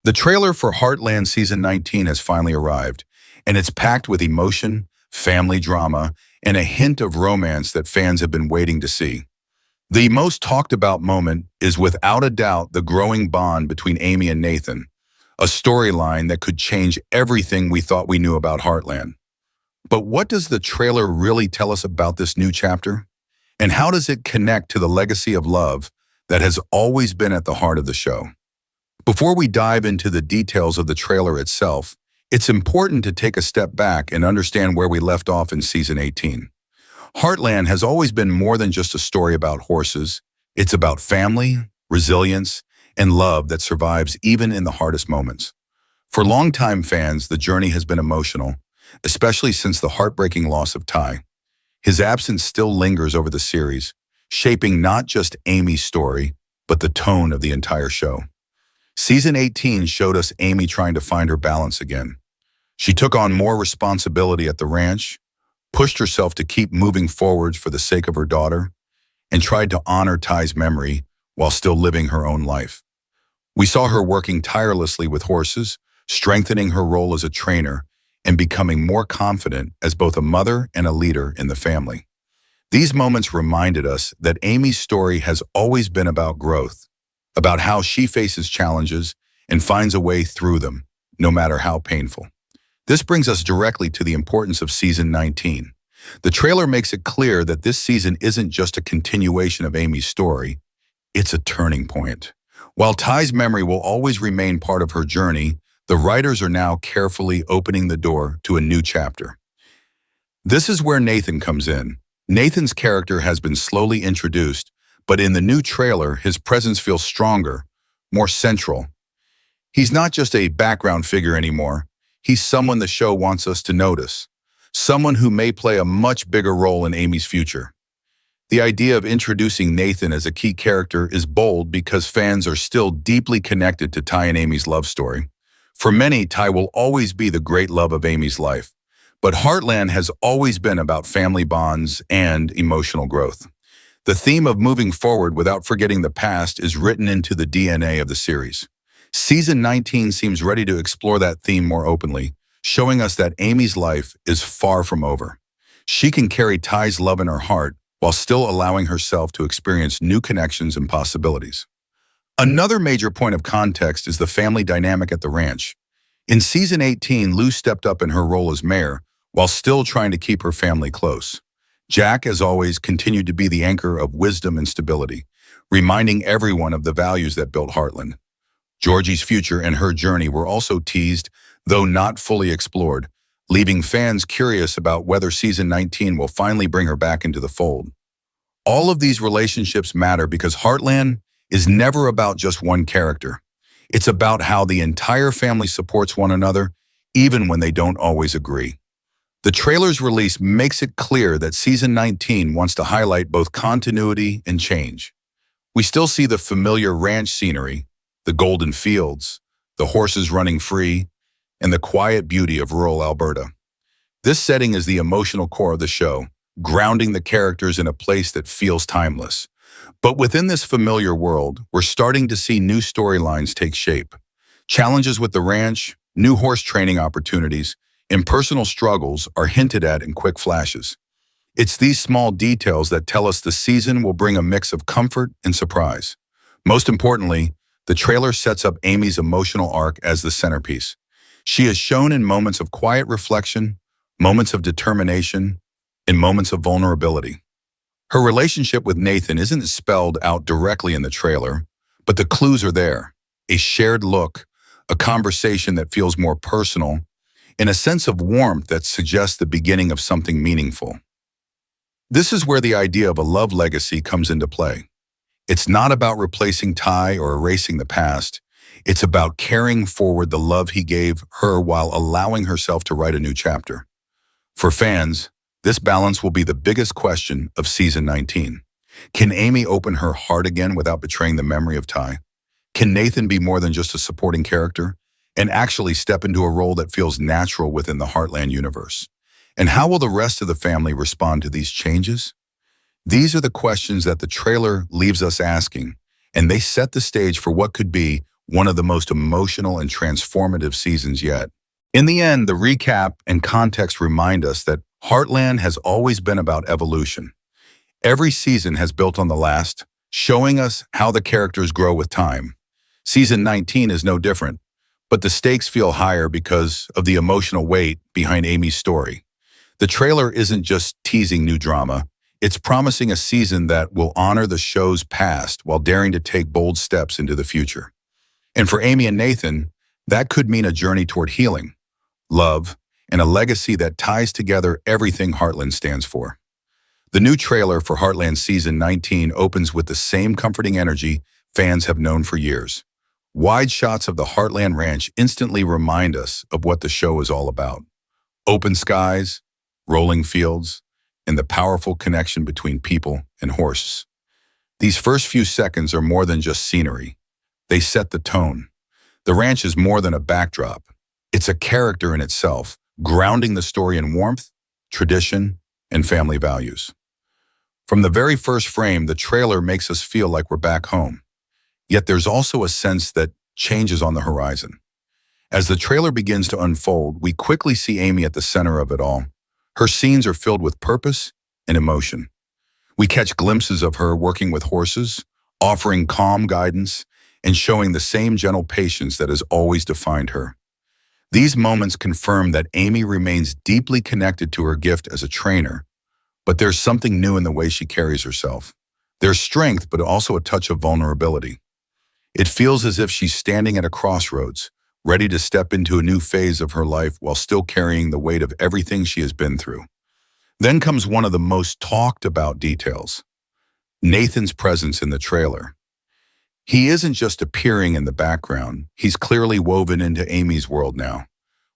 The trailer for Heartland Season 19 has finally arrived, and it's packed with emotion, family drama, and a hint of romance that fans have been waiting to see. The most talked about moment is without a doubt the growing bond between Amy and Nathan, a storyline that could change everything we thought we knew about Heartland. But what does the trailer really tell us about this new chapter? And how does it connect to the legacy of love that has always been at the heart of the show? Before we dive into the details of the trailer itself, it's important to take a step back and understand where we left off in Season 18. Heartland has always been more than just a story about horses. It's about family, resilience, and love that survives even in the hardest moments. For longtime fans, the journey has been emotional, especially since the heartbreaking loss of Ty. His absence still lingers over the series, shaping not just Amy's story, but the tone of the entire show. Season 18 showed us Amy trying to find her balance again. She took on more responsibility at the ranch, pushed herself to keep moving forward for the sake of her daughter, and tried to honor Ty's memory while still living her own life. We saw her working tirelessly with horses, strengthening her role as a trainer, and becoming more confident as both a mother and a leader in the family. These moments reminded us that Amy's story has always been about growth, about how she faces challenges and finds a way through them, no matter how painful. This brings us directly to the importance of Season 19. The trailer makes it clear that this season isn't just a continuation of Amy's story, it's a turning point. While Ty's memory will always remain part of her journey, the writers are now carefully opening the door to a new chapter. This is where Nathan comes in. Nathan's character has been slowly introduced, but in the new trailer, his presence feels stronger, more central. He's not just a background figure anymore. He's someone the show wants us to notice, someone who may play a much bigger role in Amy's future. The idea of introducing Nathan as a key character is bold because fans are still deeply connected to Ty and Amy's love story. For many, Ty will always be the great love of Amy's life, but Heartland has always been about family bonds and emotional growth. The theme of moving forward without forgetting the past is written into the DNA of the series. Season 19 seems ready to explore that theme more openly, showing us that Amy's life is far from over. She can carry Ty's love in her heart while still allowing herself to experience new connections and possibilities. Another major point of context is the family dynamic at the ranch. In Season 18, Lou stepped up in her role as mayor while still trying to keep her family close. Jack, as always, continued to be the anchor of wisdom and stability, reminding everyone of the values that built Heartland. Georgie's future and her journey were also teased, though not fully explored, leaving fans curious about whether Season 19 will finally bring her back into the fold. All of these relationships matter because Heartland is never about just one character. It's about how the entire family supports one another, even when they don't always agree. The trailer's release makes it clear that Season 19 wants to highlight both continuity and change. We still see the familiar ranch scenery, the golden fields, the horses running free, and the quiet beauty of rural Alberta. This setting is the emotional core of the show, grounding the characters in a place that feels timeless. But within this familiar world, we're starting to see new storylines take shape. Challenges with the ranch, new horse training opportunities, and personal struggles are hinted at in quick flashes. It's these small details that tell us the season will bring a mix of comfort and surprise. Most importantly, the trailer sets up Amy's emotional arc as the centerpiece. She is shown in moments of quiet reflection, moments of determination, and moments of vulnerability. Her relationship with Nathan isn't spelled out directly in the trailer, but the clues are there. A shared look, a conversation that feels more personal, and a sense of warmth that suggests the beginning of something meaningful. This is where the idea of a love legacy comes into play. It's not about replacing Ty or erasing the past. It's about carrying forward the love he gave her while allowing herself to write a new chapter. For fans, this balance will be the biggest question of Season 19. Can Amy open her heart again without betraying the memory of Ty? Can Nathan be more than just a supporting character and actually step into a role that feels natural within the Heartland universe? And how will the rest of the family respond to these changes? These are the questions that the trailer leaves us asking, and they set the stage for what could be one of the most emotional and transformative seasons yet. In the end, the recap and context remind us that Heartland has always been about evolution. Every season has built on the last, showing us how the characters grow with time. Season 19 is no different, but the stakes feel higher because of the emotional weight behind Amy's story. The trailer isn't just teasing new drama, it's promising a season that will honor the show's past while daring to take bold steps into the future. And for Amy and Nathan, that could mean a journey toward healing, love, and a legacy that ties together everything Heartland stands for. The new trailer for Heartland Season 19 opens with the same comforting energy fans have known for years. Wide shots of the Heartland Ranch instantly remind us of what the show is all about. Open skies, rolling fields, and the powerful connection between people and horses. These first few seconds are more than just scenery. They set the tone. The ranch is more than a backdrop. It's a character in itself, grounding the story in warmth, tradition, and family values. From the very first frame, the trailer makes us feel like we're back home. Yet there's also a sense that change is on the horizon. As the trailer begins to unfold, we quickly see Amy at the center of it all. Her scenes are filled with purpose and emotion. We catch glimpses of her working with horses, offering calm guidance, and showing the same gentle patience that has always defined her. These moments confirm that Amy remains deeply connected to her gift as a trainer, but there's something new in the way she carries herself. There's strength, but also a touch of vulnerability. It feels as if she's standing at a crossroads, ready to step into a new phase of her life while still carrying the weight of everything she has been through. Then comes one of the most talked about details: Nathan's presence in the trailer. He isn't just appearing in the background, he's clearly woven into Amy's world now.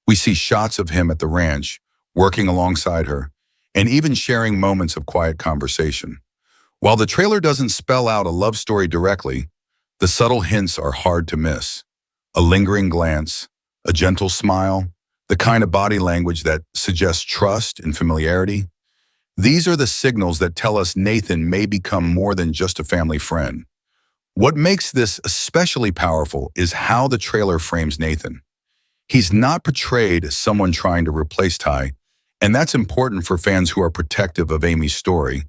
We see shots of him at the ranch, working alongside her, and even sharing moments of quiet conversation. While the trailer doesn't spell out a love story directly, the subtle hints are hard to miss. A lingering glance, a gentle smile, the kind of body language that suggests trust and familiarity. These are the signals that tell us Nathan may become more than just a family friend. What makes this especially powerful is how the trailer frames Nathan. He's not portrayed as someone trying to replace Ty, and that's important for fans who are protective of Amy's story.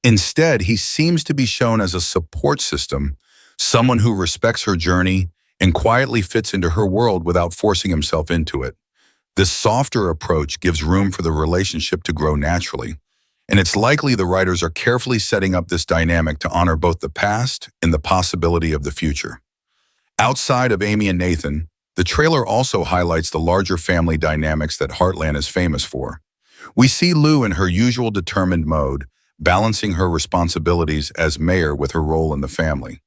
Instead, he seems to be shown as a support system, someone who respects her journey and quietly fits into her world without forcing himself into it. This softer approach gives room for the relationship to grow naturally, and it's likely the writers are carefully setting up this dynamic to honor both the past and the possibility of the future. Outside of Amy and Nathan, the trailer also highlights the larger family dynamics that Heartland is famous for. We see Lou in her usual determined mode, balancing her responsibilities as mayor with her role in the family.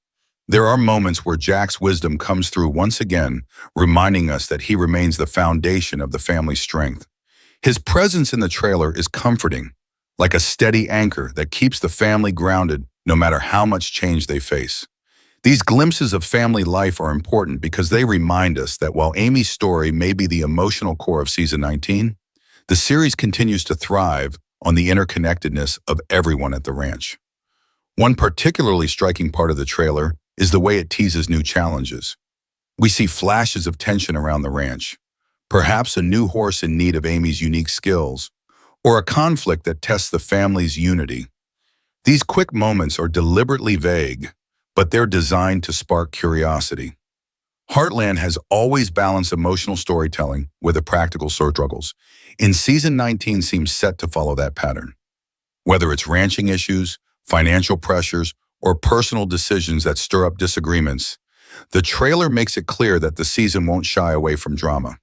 There are moments where Jack's wisdom comes through once again, reminding us that he remains the foundation of the family's strength. His presence in the trailer is comforting, like a steady anchor that keeps the family grounded no matter how much change they face. These glimpses of family life are important because they remind us that while Amy's story may be the emotional core of Season 19, the series continues to thrive on the interconnectedness of everyone at the ranch. One particularly striking part of the trailer is the way it teases new challenges. We see flashes of tension around the ranch, perhaps a new horse in need of Amy's unique skills, or a conflict that tests the family's unity. These quick moments are deliberately vague, but they're designed to spark curiosity. Heartland has always balanced emotional storytelling with the practical struggles, and Season 19 seems set to follow that pattern. Whether it's ranching issues, financial pressures, or personal decisions that stir up disagreements, the trailer makes it clear that the season won't shy away from drama.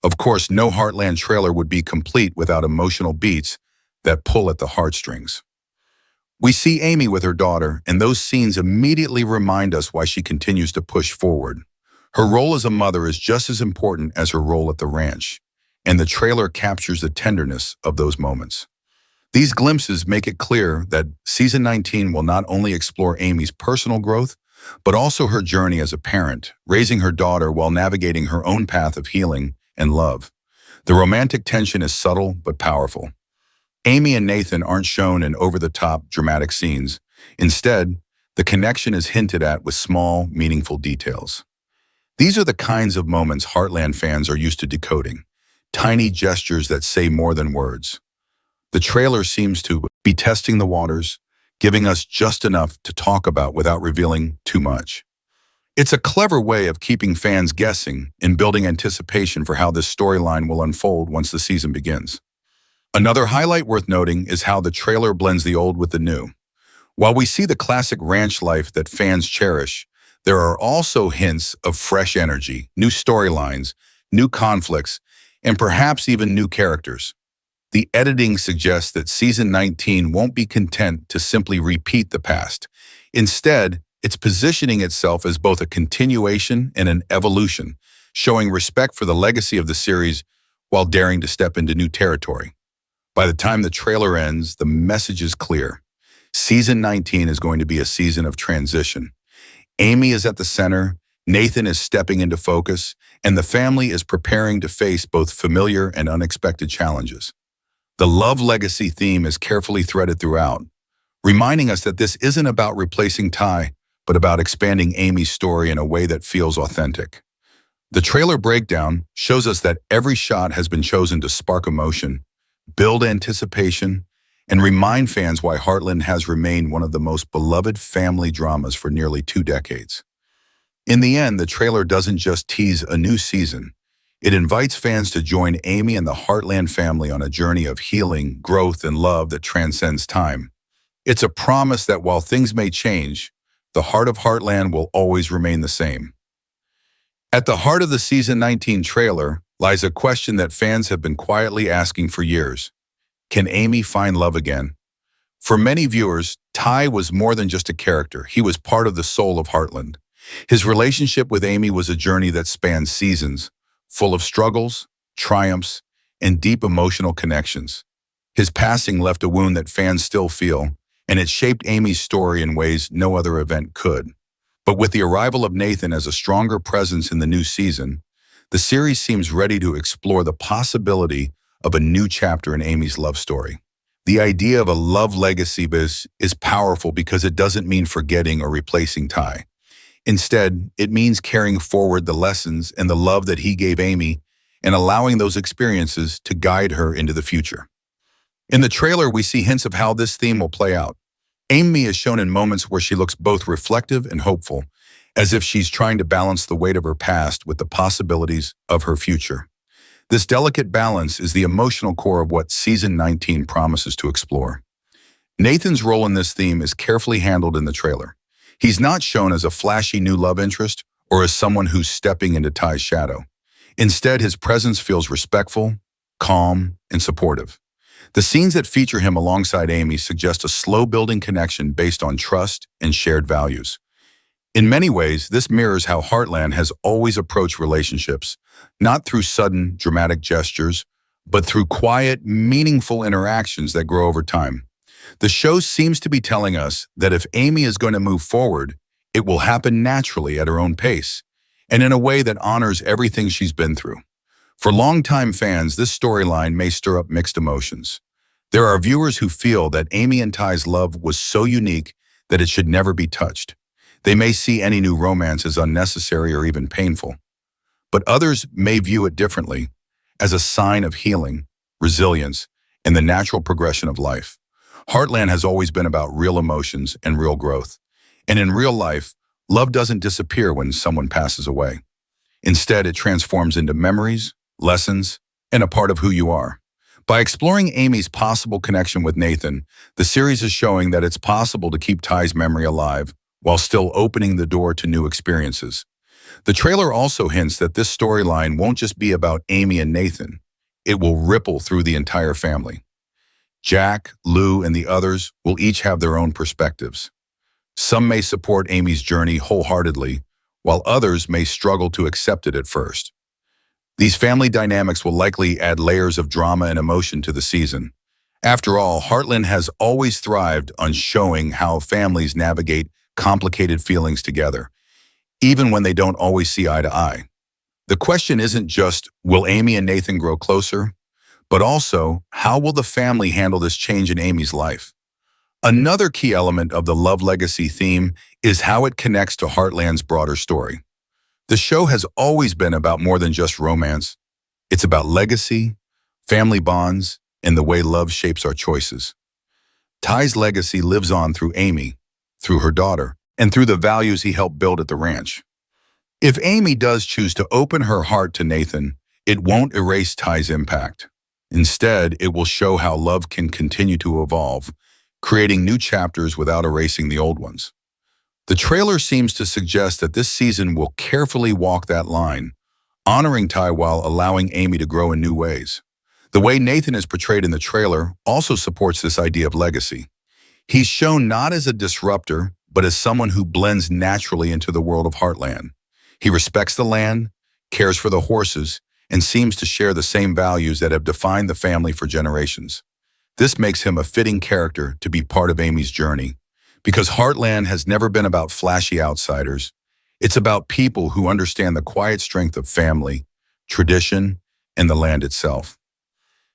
Of course, no Heartland trailer would be complete without emotional beats that pull at the heartstrings. We see Amy with her daughter, and those scenes immediately remind us why she continues to push forward. Her role as a mother is just as important as her role at the ranch, and the trailer captures the tenderness of those moments. These glimpses make it clear that Season 19 will not only explore Amy's personal growth, but also her journey as a parent, raising her daughter while navigating her own path of healing and love. The romantic tension is subtle but powerful. Amy and Nathan aren't shown in over-the-top dramatic scenes. Instead, the connection is hinted at with small, meaningful details. These are the kinds of moments Heartland fans are used to decoding. Tiny gestures that say more than words. The trailer seems to be testing the waters, giving us just enough to talk about without revealing too much. It's a clever way of keeping fans guessing and building anticipation for how this storyline will unfold once the season begins. Another highlight worth noting is how the trailer blends the old with the new. While we see the classic ranch life that fans cherish, there are also hints of fresh energy, new storylines, new conflicts, and perhaps even new characters. The editing suggests that season 19 won't be content to simply repeat the past. Instead, it's positioning itself as both a continuation and an evolution, showing respect for the legacy of the series while daring to step into new territory. By the time the trailer ends, the message is clear. Season 19 is going to be a season of transition. Amy is at the center, Nathan is stepping into focus, and the family is preparing to face both familiar and unexpected challenges. The love legacy theme is carefully threaded throughout, reminding us that this isn't about replacing Ty, but about expanding Amy's story in a way that feels authentic. The trailer breakdown shows us that every shot has been chosen to spark emotion, build anticipation, and remind fans why Heartland has remained one of the most beloved family dramas for nearly 2 decades. In the end, the trailer doesn't just tease a new season. It invites fans to join Amy and the Heartland family on a journey of healing, growth, and love that transcends time. It's a promise that while things may change, the heart of Heartland will always remain the same. At the heart of the season 19 trailer lies a question that fans have been quietly asking for years. Can Amy find love again? For many viewers, Ty was more than just a character. He was part of the soul of Heartland. His relationship with Amy was a journey that spanned seasons, full of struggles, triumphs, and deep emotional connections. His passing left a wound that fans still feel, and it shaped Amy's story in ways no other event could. But with the arrival of Nathan as a stronger presence in the new season, the series seems ready to explore the possibility of a new chapter in Amy's love story. The idea of a love legacy is powerful because it doesn't mean forgetting or replacing Ty. Instead, it means carrying forward the lessons and the love that he gave Amy and allowing those experiences to guide her into the future. In the trailer, we see hints of how this theme will play out. Amy is shown in moments where she looks both reflective and hopeful, as if she's trying to balance the weight of her past with the possibilities of her future. This delicate balance is the emotional core of what season 19 promises to explore. Nathan's role in this theme is carefully handled in the trailer. He's not shown as a flashy new love interest or as someone who's stepping into Ty's shadow. Instead, his presence feels respectful, calm, and supportive. The scenes that feature him alongside Amy suggest a slow-building connection based on trust and shared values. In many ways, this mirrors how Heartland has always approached relationships, not through sudden, dramatic gestures, but through quiet, meaningful interactions that grow over time. The show seems to be telling us that if Amy is going to move forward, it will happen naturally at her own pace, and in a way that honors everything she's been through. For longtime fans, this storyline may stir up mixed emotions. There are viewers who feel that Amy and Ty's love was so unique that it should never be touched. They may see any new romance as unnecessary or even painful. But others may view it differently, as a sign of healing, resilience, and the natural progression of life. Heartland has always been about real emotions and real growth. And in real life, love doesn't disappear when someone passes away. Instead, it transforms into memories, lessons, and a part of who you are. By exploring Amy's possible connection with Nathan, the series is showing that it's possible to keep Ty's memory alive while still opening the door to new experiences. The trailer also hints that this storyline won't just be about Amy and Nathan. It will ripple through the entire family. Jack, Lou, and the others will each have their own perspectives. Some may support Amy's journey wholeheartedly, while others may struggle to accept it at first. These family dynamics will likely add layers of drama and emotion to the season. After all, Heartland has always thrived on showing how families navigate complicated feelings together, even when they don't always see eye to eye. The question isn't just, will Amy and Nathan grow closer? But also, how will the family handle this change in Amy's life? Another key element of the love legacy theme is how it connects to Heartland's broader story. The show has always been about more than just romance. It's about legacy, family bonds, and the way love shapes our choices. Ty's legacy lives on through Amy, through her daughter, and through the values he helped build at the ranch. If Amy does choose to open her heart to Nathan, it won't erase Ty's impact. Instead, it will show how love can continue to evolve, creating new chapters without erasing the old ones. The trailer seems to suggest that this season will carefully walk that line, honoring Ty while allowing Amy to grow in new ways. The way Nathan is portrayed in the trailer also supports this idea of legacy. He's shown not as a disruptor, but as someone who blends naturally into the world of Heartland. He respects the land, cares for the horses, and seems to share the same values that have defined the family for generations. This makes him a fitting character to be part of Amy's journey, because Heartland has never been about flashy outsiders. It's about people who understand the quiet strength of family, tradition, and the land itself.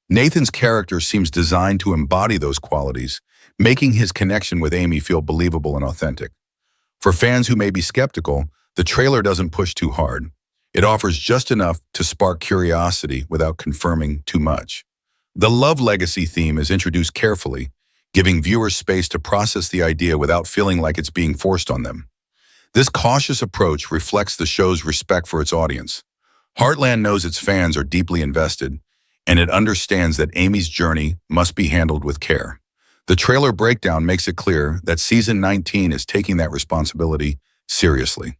Nathan's character seems designed to embody those qualities, making his connection with Amy feel believable and authentic. For fans who may be skeptical, the trailer doesn't push too hard. It offers just enough to spark curiosity without confirming too much. The love legacy theme is introduced carefully, giving viewers space to process the idea without feeling like it's being forced on them. This cautious approach reflects the show's respect for its audience. Heartland knows its fans are deeply invested, and it understands that Amy's journey must be handled with care. The trailer breakdown makes it clear that Season 19 is taking that responsibility seriously.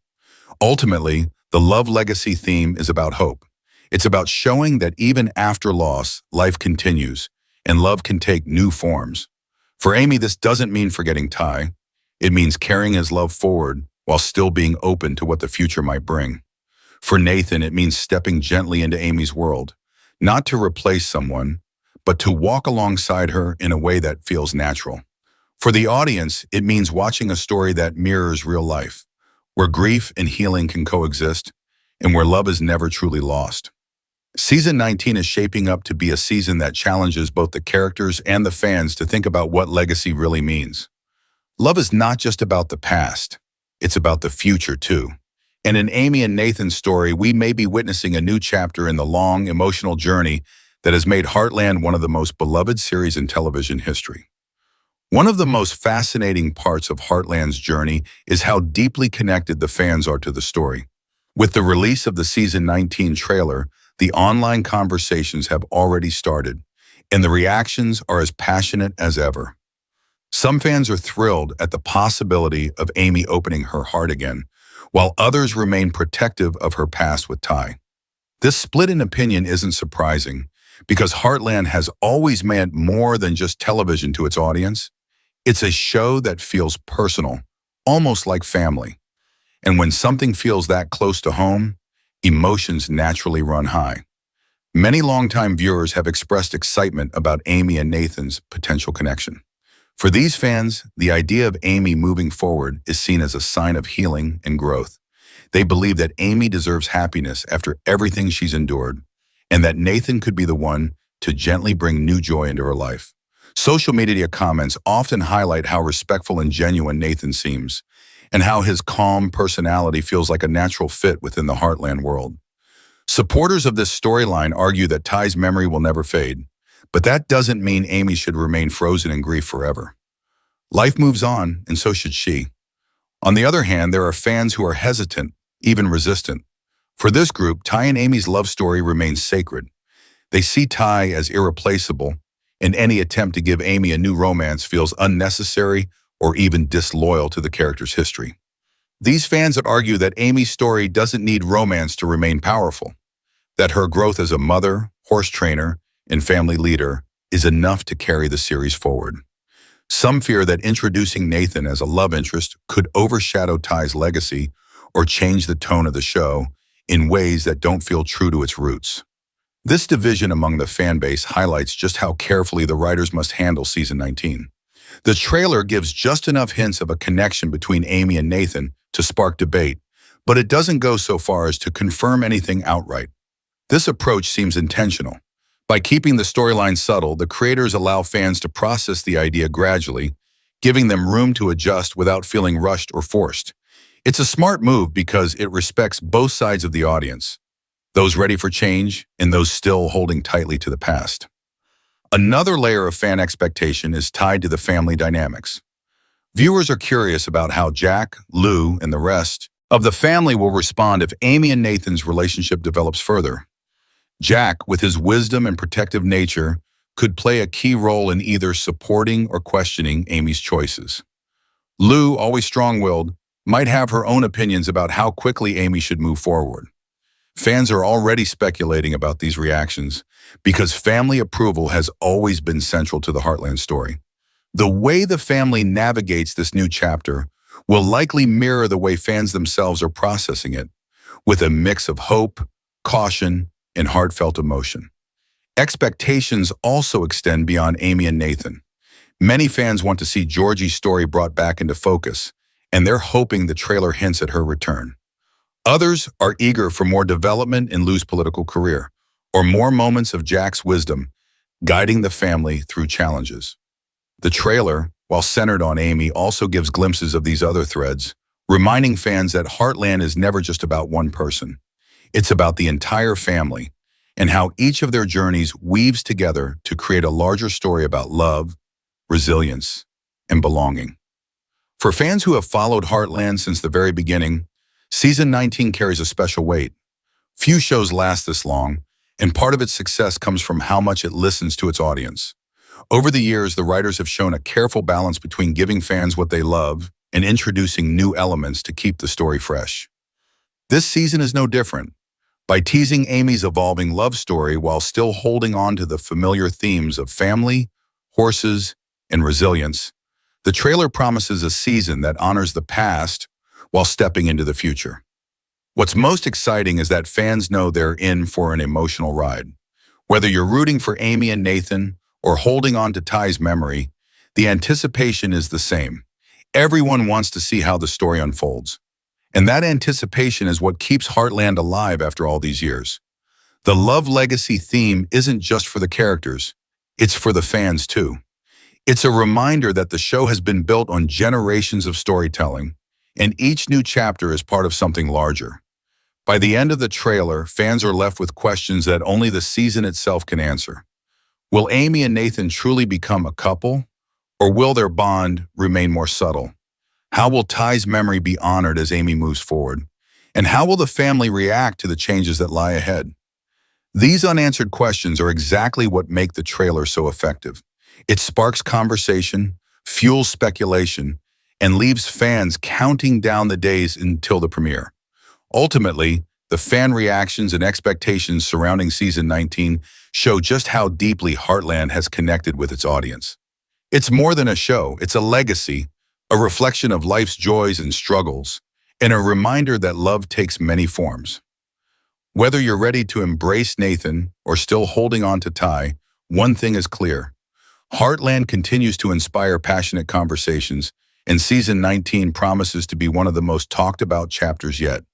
Ultimately, the love legacy theme is about hope. It's about showing that even after loss, life continues, and love can take new forms. For Amy, this doesn't mean forgetting Ty. It means carrying his love forward while still being open to what the future might bring. For Nathan, it means stepping gently into Amy's world, not to replace someone, but to walk alongside her in a way that feels natural. For the audience, it means watching a story that mirrors real life, where grief and healing can coexist, and where love is never truly lost. Season 19 is shaping up to be a season that challenges both the characters and the fans to think about what legacy really means. Love is not just about the past, it's about the future too. And in Amy and Nathan's story, we may be witnessing a new chapter in the long, emotional journey that has made Heartland one of the most beloved series in television history. One of the most fascinating parts of Heartland's journey is how deeply connected the fans are to the story. With the release of the Season 19 trailer, the online conversations have already started, and the reactions are as passionate as ever. Some fans are thrilled at the possibility of Amy opening her heart again, while others remain protective of her past with Ty. This split in opinion isn't surprising, because Heartland has always meant more than just television to its audience. It's a show that feels personal, almost like family. And when something feels that close to home, emotions naturally run high. Many longtime viewers have expressed excitement about Amy and Nathan's potential connection. For these fans, the idea of Amy moving forward is seen as a sign of healing and growth. They believe that Amy deserves happiness after everything she's endured, and that Nathan could be the one to gently bring new joy into her life. Social media comments often highlight how respectful and genuine Nathan seems, and how his calm personality feels like a natural fit within the Heartland world. Supporters of this storyline argue that Ty's memory will never fade, but that doesn't mean Amy should remain frozen in grief forever. Life moves on, and so should she. On the other hand, there are fans who are hesitant, even resistant. For this group, Ty and Amy's love story remains sacred. They see Ty as irreplaceable, and any attempt to give Amy a new romance feels unnecessary or even disloyal to the character's history. These fans that argue that Amy's story doesn't need romance to remain powerful, that her growth as a mother, horse trainer, and family leader is enough to carry the series forward. Some fear that introducing Nathan as a love interest could overshadow Ty's legacy or change the tone of the show in ways that don't feel true to its roots. This division among the fan base highlights just how carefully the writers must handle Season 19. The trailer gives just enough hints of a connection between Amy and Nathan to spark debate, but it doesn't go so far as to confirm anything outright. This approach seems intentional. By keeping the storyline subtle, the creators allow fans to process the idea gradually, giving them room to adjust without feeling rushed or forced. It's a smart move because it respects both sides of the audience, those ready for change and those still holding tightly to the past. Another layer of fan expectation is tied to the family dynamics. Viewers are curious about how Jack, Lou, and the rest of the family will respond if Amy and Nathan's relationship develops further. Jack, with his wisdom and protective nature, could play a key role in either supporting or questioning Amy's choices. Lou, always strong-willed, might have her own opinions about how quickly Amy should move forward. Fans are already speculating about these reactions because family approval has always been central to the Heartland story. The way the family navigates this new chapter will likely mirror the way fans themselves are processing it, with a mix of hope, caution, and heartfelt emotion. Expectations also extend beyond Amy and Nathan. Many fans want to see Georgie's story brought back into focus, and they're hoping the trailer hints at her return. Others are eager for more development in Lou's political career, or more moments of Jack's wisdom guiding the family through challenges. The trailer, while centered on Amy, also gives glimpses of these other threads, reminding fans that Heartland is never just about one person. It's about the entire family and how each of their journeys weaves together to create a larger story about love, resilience, and belonging. For fans who have followed Heartland since the very beginning, Season 19 carries a special weight. Few shows last this long, and part of its success comes from how much it listens to its audience. Over the years, the writers have shown a careful balance between giving fans what they love and introducing new elements to keep the story fresh. This season is no different. By teasing Amy's evolving love story while still holding on to the familiar themes of family, horses, and resilience, the trailer promises a season that honors the past while stepping into the future. What's most exciting is that fans know they're in for an emotional ride. Whether you're rooting for Amy and Nathan or holding on to Ty's memory, the anticipation is the same. Everyone wants to see how the story unfolds. And that anticipation is what keeps Heartland alive after all these years. The love legacy theme isn't just for the characters, it's for the fans too. It's a reminder that the show has been built on generations of storytelling, and each new chapter is part of something larger. By the end of the trailer, fans are left with questions that only the season itself can answer. Will Amy and Nathan truly become a couple, or will their bond remain more subtle? How will Ty's memory be honored as Amy moves forward? And how will the family react to the changes that lie ahead? These unanswered questions are exactly what make the trailer so effective. It sparks conversation, fuels speculation, and leaves fans counting down the days until the premiere. Ultimately, the fan reactions and expectations surrounding Season 19 show just how deeply Heartland has connected with its audience. It's more than a show, it's a legacy, a reflection of life's joys and struggles, and a reminder that love takes many forms. Whether you're ready to embrace Nathan or still holding on to Ty, one thing is clear. Heartland continues to inspire passionate conversations, and Season 19 promises to be one of the most talked about chapters yet.